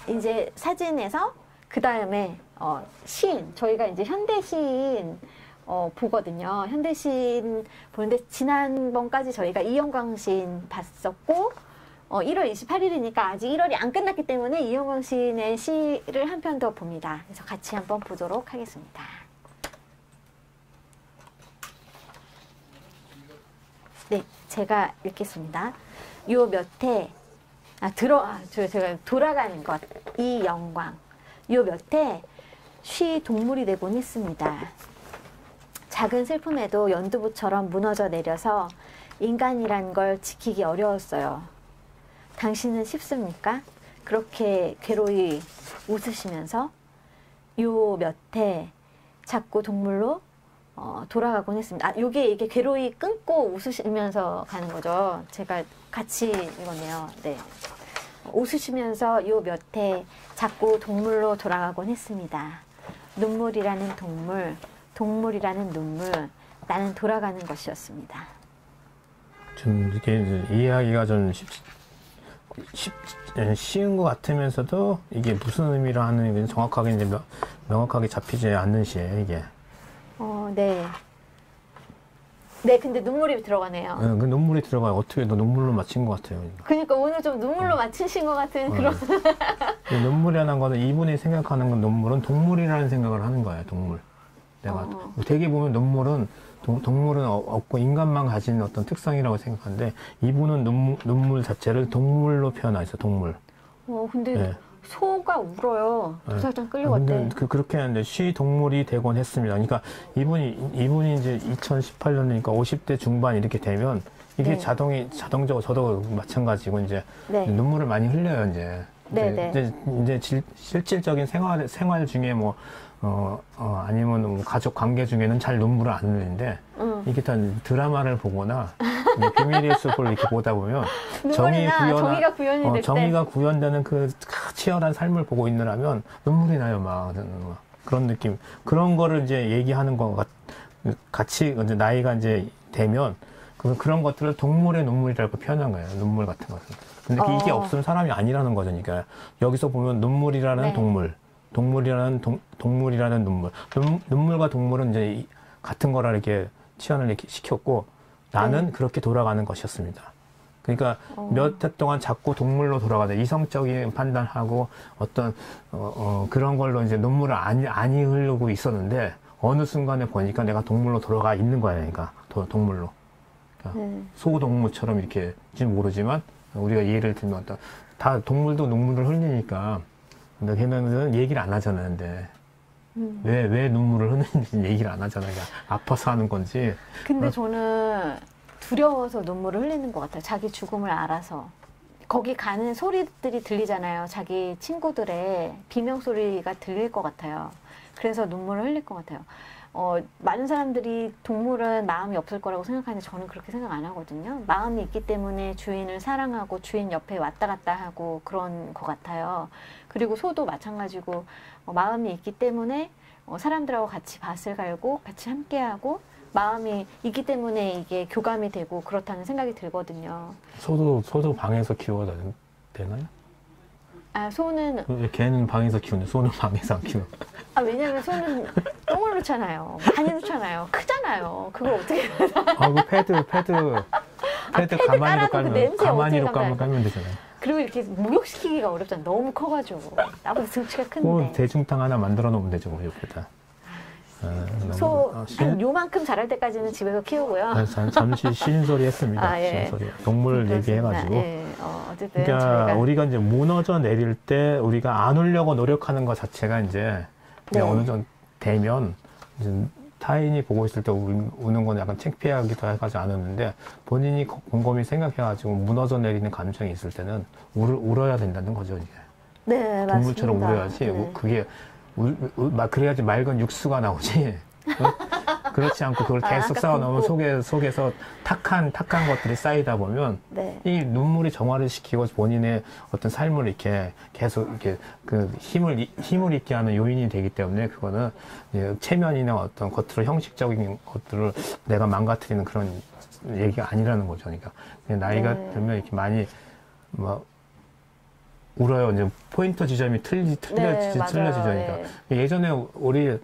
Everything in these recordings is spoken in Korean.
이제 사진에서 그 다음에 시인, 저희가 이제 현대 시인 보거든요. 현대 시인 보는데 지난번까지 저희가 이영광 시인 봤었고 1월 28일이니까 아직 1월이 안 끝났기 때문에 이영광 시인의 시를 한 편 더 봅니다. 그래서 같이 한번 보도록 하겠습니다. 네, 제가 읽겠습니다. 요 몇 해, 제가 돌아가는 것, 이 영광. 요 몇 해, 쉬 동물이 되곤 했습니다. 작은 슬픔에도 연두부처럼 무너져 내려서 인간이란 걸 지키기 어려웠어요. 당신은 쉽습니까? 그렇게 괴로이 웃으시면서 요 몇 해 자꾸 동물로 돌아가곤 했습니다. 이게 괴로이 끊고 웃으시면서 가는 거죠. 제가 같이 읽었네요. 네. 웃으시면서 요 몇 해 자꾸 동물로 돌아가곤 했습니다. 눈물이라는 동물, 동물이라는 눈물, 나는 돌아가는 것이었습니다. 좀 이렇게 이해하기가 좀 쉬운 것 같으면서도 이게 무슨 의미로 하는 게 정확하게 이제 명확하게 잡히지 않는 시예요, 이게. 네. 네, 근데 눈물이 들어가네요. 네, 그 눈물이 들어가요. 어떻게 너 눈물로 맞힌 것 같아요. 그러니까 오늘 좀 눈물로 맞추신 것 같은 그런. 눈물이라는 거는 이분이 생각하는 건 눈물은 동물이라는 생각을 하는 거예요. 동물. 내가 되게 보면 눈물은 동물은 없고 인간만 가진 어떤 특성이라고 생각하는데 이분은 눈물 자체를 동물로 표현하죠. 동물. 근데 네. 소가 울어요. 도살장 끌려갔대. 그렇게 하는데 쉬 동물이 되곤 했습니다. 그러니까 이분이 이제 2018년이니까 50대 중반 이렇게 되면 이게 네. 자동적으로 저도 마찬가지고 이제 네. 눈물을 많이 흘려요. 이제 실질적인 생활 중에 뭐 아니면 뭐 가족 관계 중에는 잘 눈물을 안 흘리는데 이게 다 드라마를 보거나 비밀의 숲을 이렇게 보다 보면 정의가 구현되는 그 치열한 삶을 보고 있느라면 눈물이 나요. 막 그런 느낌. 그런 거를 이제 얘기하는 거 같이 이제 나이가 이제 되면 그런 것들을 동물의 눈물이라고 표현한 거예요. 눈물 같은 것을. 근데 이게 없으면 사람이 아니라는 거죠. 그러니까 여기서 보면 눈물이라는 네. 동물이라는 눈물. 눈물과 동물은 이제 같은 거라 이렇게 치환을 이렇게 시켰고 나는 그렇게 돌아가는 것이었습니다. 그러니까 몇 해 동안 자꾸 동물로 돌아가다 이성적인 판단하고 어떤 그런 걸로 이제 눈물을 아니 흐르고 있었는데 어느 순간에 보니까 내가 동물로 돌아가 있는 거야. 그러니까 동물로. 그러니까 소동물처럼 이렇게 모르지만 우리가 예를 들면 다 동물도 눈물을 흘리니까 근데 걔네는 얘기를 안 하잖아요. 근데 왜 눈물을 흘리는지 얘기를 안 하잖아요. 그러니까 아파서 하는 건지. 근데 저는 두려워서 눈물을 흘리는 것 같아요. 자기 죽음을 알아서. 거기 가는 소리들이 들리잖아요. 자기 친구들의 비명소리가 들릴 것 같아요. 그래서 눈물을 흘릴 것 같아요. 많은 사람들이 동물은 마음이 없을 거라고 생각하는데 저는 그렇게 생각 안 하거든요. 마음이 있기 때문에 주인을 사랑하고 주인 옆에 왔다 갔다 하고 그런 것 같아요. 그리고 소도 마찬가지고 마음이 있기 때문에 사람들하고 같이 밭을 갈고 같이 함께하고 마음이 있기 때문에 이게 교감이 되고 그렇다는 생각이 들거든요. 소도 방에서 키워야 되나요? 소는 개는 방에서 키우는데 소는 방에서 안 키워. 왜냐면 소는 똥을 놓잖아요. 많이 놓잖아요. 크잖아요. 그걸 어떻게 패드 가만히로 깔면 되잖아요. 그리고 이렇게 목욕시키기가 어렵잖아요. 너무 커가지고. 나보다 등치가 큰데. 대중탕 하나 만들어 놓으면 되죠, 옆에다. 한 요만큼 자랄 때까지는 집에서 키우고요. 잠시 쉬는 소리 했습니다. 쉬는 소리. 동물 얘기해가지고. 어쨌든 그러니까 우리가 이제 무너져 내릴 때 우리가 안 울려고 노력하는 것 자체가 이제 어느 정도 되면 이제 타인이 보고 있을 때 우는 건 약간 창피하기도 해가지고 안 웃는데 본인이 곰곰이 생각해가지고 무너져 내리는 감정이 있을 때는 울어야 된다는 거죠, 이게. 네, 동물처럼 맞습니다. 울어야지. 네. 그게 그래야지 맑은 육수가 나오지. 그렇지 않고 그걸 계속 쌓아놓으면 속에서 탁한 것들이 쌓이다 보면 이 눈물이 정화를 시키고 본인의 어떤 삶을 이렇게 계속 이렇게 그 힘을 있게 하는 요인이 되기 때문에 그거는 체면이나 어떤 겉으로 형식적인 것들을 내가 망가뜨리는 그런 얘기가 아니라는 거죠. 그러니까 나이가 들면 이렇게 많이 울어요. 이제 포인터 지점이 틀려지니까. 네. 예전에 우리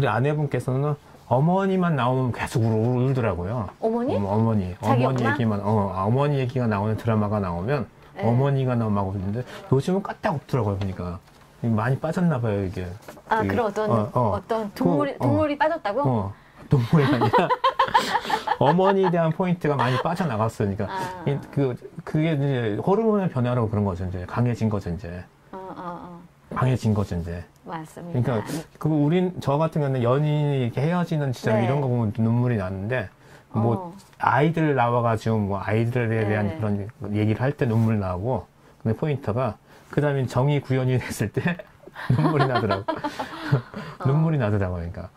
아내분께서는 어머니만 나오면 계속 울더라고요. 어머니? 어머니 자기 엄마? 얘기만, 어머니 얘기가 나오는 드라마가 나오면 네. 어머니가 나오면 막 우는데 요즘은 까딱 없더라고요, 보니까. 많이 빠졌나 봐요, 이게. 아, 그런 어떤 동물이 빠졌다고? 동물이 아니라 어머니에 대한 포인트가 많이 빠져나갔어요. 그러니까 그게 이제 호르몬의 변화로 그런 거죠. 이제 강해진 거죠, 이제. 강해진 거죠, 이제. 맞습니다. 그러니까 저 같은 경우는 연인이 이렇게 헤어지는 시절 네. 이런 거 보면 눈물이 나는데 뭐 아이들 나와가지고 뭐 아이들에 대한 네. 그런 얘기를 할 때 눈물 나고 근데 포인트가 그다음에 정의 구현이 됐을 때 눈물이 나더라고. 눈물이 나더라고요. 그러니까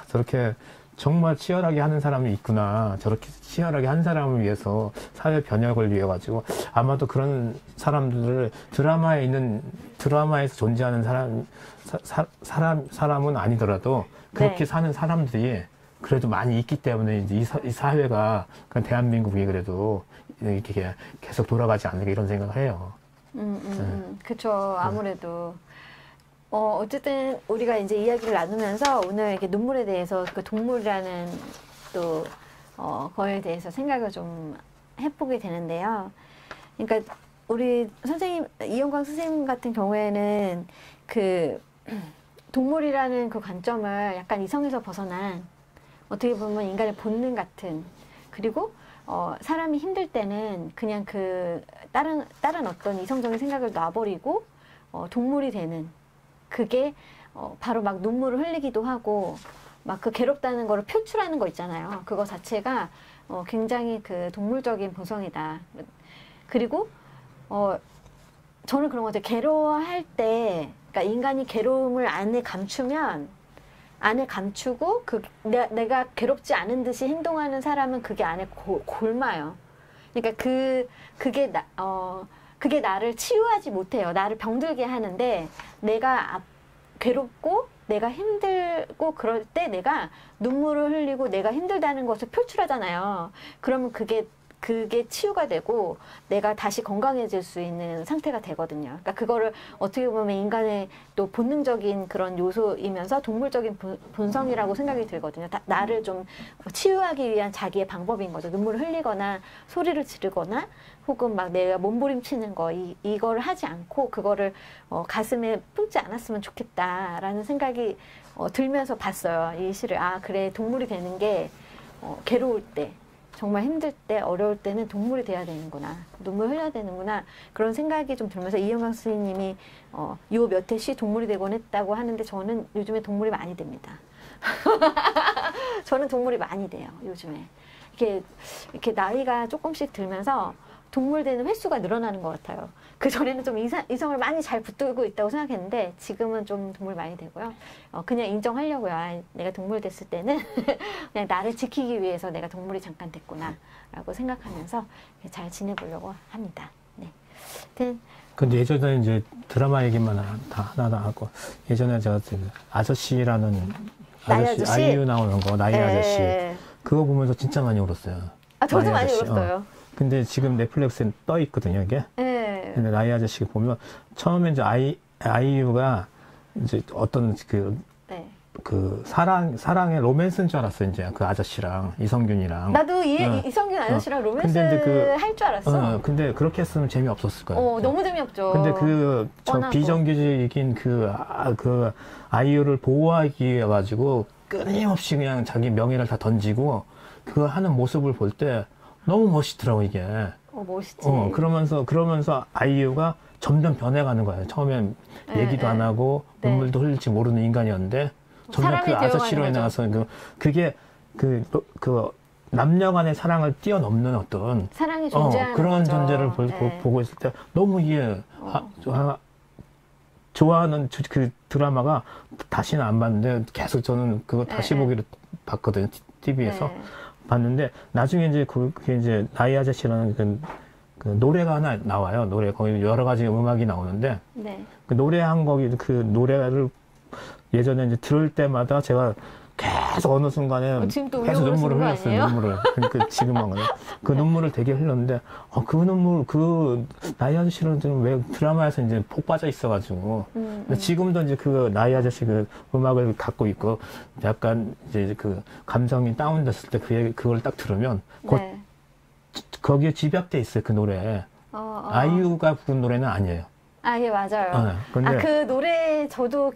저렇게 정말 치열하게 하는 사람이 있구나. 저렇게 치열하게 한 사람을 위해서 사회 변혁을 위해 가지고 아마도 그런 사람들을 드라마에서 존재하는 사람은 아니더라도 그렇게 네. 사는 사람들이 그래도 많이 있기 때문에 이제 이 사회가 그냥 대한민국이 그래도 이렇게 계속 돌아가지 않을까 이런 생각을 해요. 그쵸. 아무래도. 어쨌든 우리가 이제 이야기를 나누면서 오늘 이렇게 눈물에 대해서 그 동물이라는 또, 거에 대해서 생각을 좀 해보게 되는데요. 그러니까 우리 선생님, 이영광 선생님 같은 경우에는 그 동물이라는 그 관점을 약간 이성에서 벗어난 어떻게 보면 인간의 본능 같은 그리고 사람이 힘들 때는 그냥 그 다른 어떤 이성적인 생각을 놔버리고 동물이 되는 그게 바로 막 눈물을 흘리기도 하고 막 그 괴롭다는 거를 표출하는 거 있잖아요. 그거 자체가 굉장히 그 동물적인 본성이다. 그리고 저는 그런 것 같아요. 괴로워할 때 그러니까 인간이 괴로움을 안에 감추고 내가 괴롭지 않은 듯이 행동하는 사람은 그게 안에 골마요. 그러니까 그게 나를 치유하지 못해요. 나를 병들게 하는데 내가 괴롭고 내가 힘들고 그럴 때 내가 눈물을 흘리고 내가 힘들다는 것을 표출하잖아요. 그러면 그게 치유가 되고 내가 다시 건강해질 수 있는 상태가 되거든요. 그러니까 그거를 어떻게 보면 인간의 또 본능적인 그런 요소이면서 동물적인 본성이라고 생각이 들거든요. 나를 좀 치유하기 위한 자기의 방법인 거죠. 눈물을 흘리거나 소리를 지르거나 혹은 막 내가 몸부림치는 거 이거를 하지 않고 그거를 가슴에 품지 않았으면 좋겠다라는 생각이 들면서 봤어요. 이 시를. 그래 동물이 되는 게 괴로울 때 정말 힘들 때, 어려울 때는 동물이 돼야 되는구나. 눈물 흘려야 되는구나. 그런 생각이 좀 들면서 이영광 선생님이 요 몇 해 시 동물이 되곤 했다고 하는데 저는 요즘에 동물이 많이 됩니다. 저는 동물이 많이 돼요. 요즘에. 이렇게 나이가 조금씩 들면서 동물 되는 횟수가 늘어나는 것 같아요. 그전에는 좀 이성을 많이 잘 붙들고 있다고 생각했는데 지금은 좀 동물 많이 되고요. 그냥 인정하려고요. 내가 동물 됐을 때는 그냥 나를 지키기 위해서 내가 동물이 잠깐 됐구나 라고 생각하면서 잘 지내보려고 합니다. 네. 근데 예전에 이제 드라마 얘기만 하나 하고 예전에 제가 아저씨라는 아저씨 아이유 나오는 거 나이 아저씨 그거 보면서 진짜 많이 울었어요. 저도 많이 울었어요. 근데 지금 넷플릭스에 떠 있거든요, 이게. 네. 근데 나이 아저씨 보면 처음에 이제 아이유가 이제 어떤 그 사랑의 로맨스인 줄 알았어, 이제 그 아저씨랑 이성균이랑. 나도 이성균 아저씨랑 로맨스 할 줄 알았어. 근데 그렇게 했으면 재미없었을 거예요. 너무 재미없죠. 근데 저 비정규직인 그 아이유를 보호하기 위해 가지고 끊임없이 그냥 자기 명예를 다 던지고 그거 하는 모습을 볼 때 너무 멋있더라고, 이게. 멋있지. 그러면서 아이유가 점점 변해가는 거예요. 처음엔 얘기도 안 하고 눈물도 흘릴지 모르는 인간이었는데 점점 그 아저씨로 나와서 그게 남녀 간의 사랑을 뛰어넘는 어떤 사랑이 존재하는 그런 거죠. 존재를 보고 있을 때 너무 이게 좋아하는 그 드라마가 다시는 안 봤는데 계속 저는 그거 다시 보기로 봤거든요. TV에서. 봤는데 나중에 이제 그게 이제 나이 아저씨라는 그 노래가 하나 나와요. 거기 여러 가지 음악이 나오는데 그 노래한 거기 그 노래를 예전에 이제 들을 때마다 제가 계속 어느 순간에 지금 또 계속 눈물을 울려오시는 거 흘렸어요. 아니에요? 눈물을. 그러니까 지금은 그 눈물을 되게 흘렸는데 그 눈물 그 나이 아저씨는 좀 왜 드라마에서 이제 폭 빠져 있어가지고 근데 지금도 이제 그 나이 아저씨 그 음악을 갖고 있고 약간 이제 그 감성이 다운됐을 때 그걸 딱 들으면 네. 거기에 집약돼 있어요 그 노래. 아이유가 부른 노래는 아니에요. 아, 예, 맞아요. 근데 그 노래 저도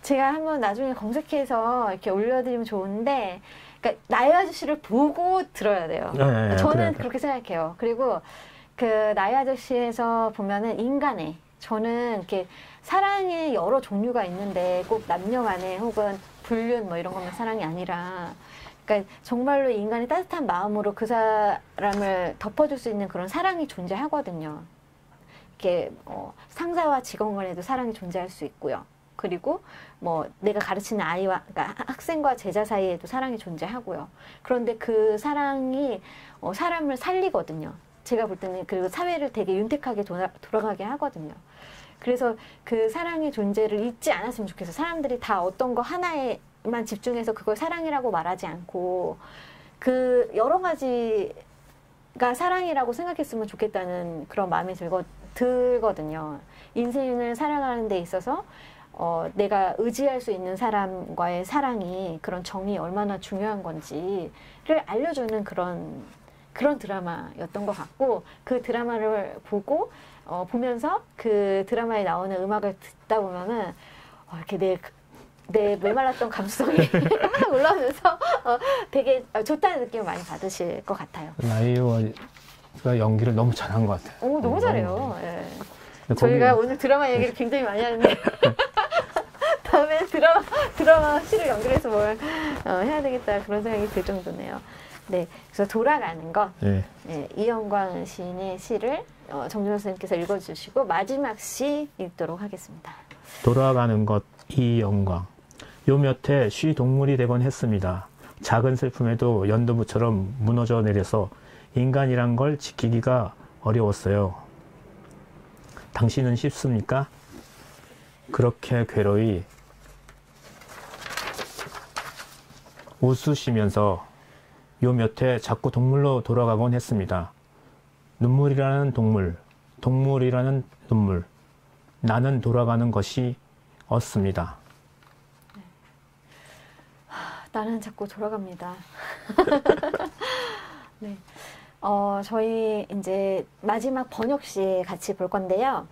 제가 한번 나중에 검색해서 이렇게 올려드리면 좋은데, 그러니까 나의 아저씨를 보고 들어야 돼요. 네, 저는 그래요. 그렇게 생각해요. 그리고 그 나의 아저씨에서 보면은 인간의, 저는 이렇게 사랑의 여러 종류가 있는데 꼭 남녀 간에 혹은 불륜 뭐 이런 것만 사랑이 아니라, 그러니까 정말로 인간이 따뜻한 마음으로 그 사람을 덮어줄 수 있는 그런 사랑이 존재하거든요. 이렇게 상사와 직원 간에도 사랑이 존재할 수 있고요. 그리고 뭐 내가 가르치는 아이와, 그러니까 학생과 제자 사이에도 사랑이 존재하고요. 그런데 그 사랑이 사람을 살리거든요. 제가 볼 때는 그리고 사회를 되게 윤택하게 돌아가게 하거든요. 그래서 그 사랑의 존재를 잊지 않았으면 좋겠어요. 사람들이 다 어떤 거 하나에만 집중해서 그걸 사랑이라고 말하지 않고 그 여러 가지가 사랑이라고 생각했으면 좋겠다는 그런 마음이 들거든요. 인생을 살아가는 데 있어서 내가 의지할 수 있는 사람과의 사랑이 그런 정이 얼마나 중요한 건지를 알려주는 그런 드라마였던 것 같고, 그 드라마를 보면서 그 드라마에 나오는 음악을 듣다 보면은 이렇게 내 메말랐던 감수성이 확 올라오면서 되게 좋다는 느낌을 많이 받으실 것 같아요. 아이유가 연기를 너무 잘한 것 같아요. 오, 너무 잘해요. 예. 근데 저희가 오늘 드라마 얘기를 굉장히 많이 하는데 다음에 드라마 시를 연결해서 뭘 해야 되겠다 그런 생각이 들 정도네요. 네, 그래서 돌아가는 것, 네. 네, 이영광 시인의 시를 정준호 선생님께서 읽어주시고 마지막 시 읽도록 하겠습니다. 돌아가는 것 이영광. 요 몇 해 쉬 동물이 되곤 했습니다. 작은 슬픔에도 연두부처럼 무너져 내려서 인간이란 걸 지키기가 어려웠어요. 당신은 쉽습니까? 그렇게 괴로이 웃으시면서 요 몇 해 자꾸 동물로 돌아가곤 했습니다. 눈물이라는 동물, 동물이라는 눈물, 나는 돌아가는 것이 없습니다. 나는 자꾸 돌아갑니다. 네. 저희 이제 마지막 번역시 같이 볼 건데요.